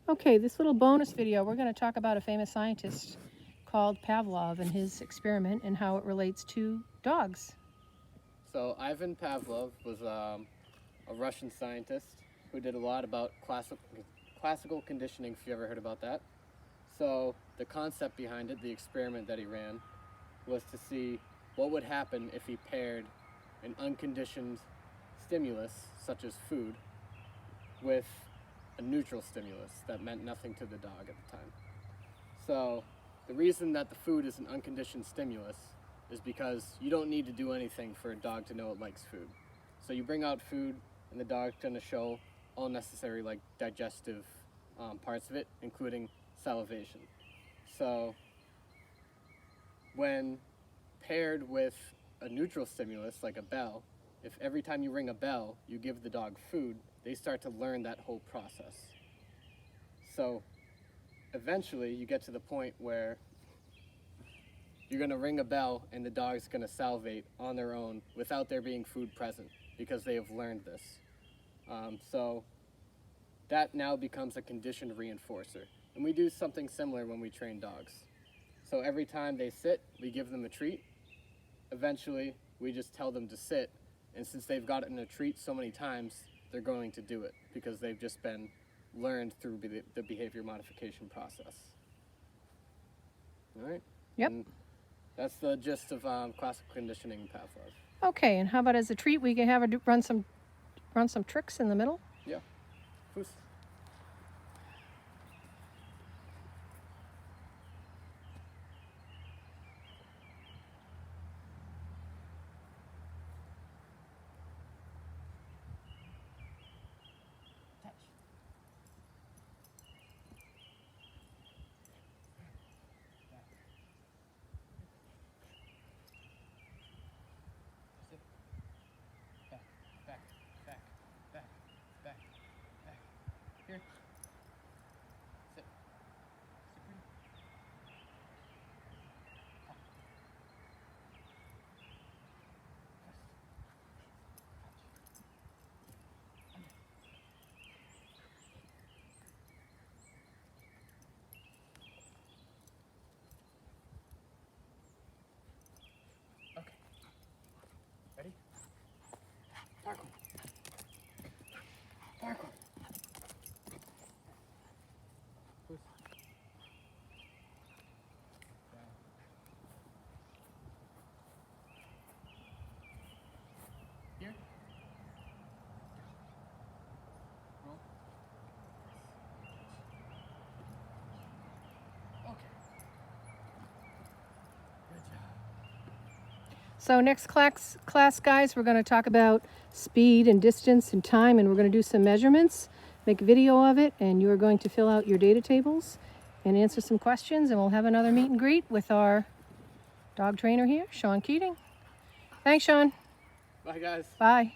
Okay, this little bonus video, we're going to talk about a famous scientist called Pavlov and his experiment and how it relates to dogs. So Ivan Pavlov was a Russian scientist who did a lot about classical conditioning, if you ever heard about that. So the concept behind it, the experiment that he ran, was to see what would happen if he paired an unconditioned stimulus, such as food, with a neutral stimulus that meant nothing to the dog at the time. So the reason that the food is an unconditioned stimulus is because you don't need to do anything for a dog to know it likes food. So you bring out food and the dog's going to show all necessary digestive parts of it, including salivation. So when paired with a neutral stimulus like a bell, if every time you ring a bell you give the dog food, they start to learn that whole process. So eventually you get to the point where you're going to ring a bell and the dog's going to salivate on their own without there being food present because they have learned this. So that now becomes a conditioned reinforcer. And we do something similar when we train dogs. So every time they sit, we give them a treat. Eventually, we just tell them to sit. And since they've gotten a treat so many times, they're going to do it because they've just been learned through the behavior modification process. All right? Yep. And that's the gist of classical conditioning in Pavlov. Okay, and how about as a treat we can have her run some tricks in the middle? Yeah. Foos. Here. Sit. Sit pretty. Okay. Ready? Parkour. Parkour. Push. Down. Here. Roll. Okay. Good job. So next class, guys, we're going to talk about speed and distance and time, and we're going to do some measurements, make a video of it, and you are going to fill out your data tables and answer some questions, and we'll have another meet and greet with our dog trainer here, Keating. Thanks, Sean. Bye, guys. Bye.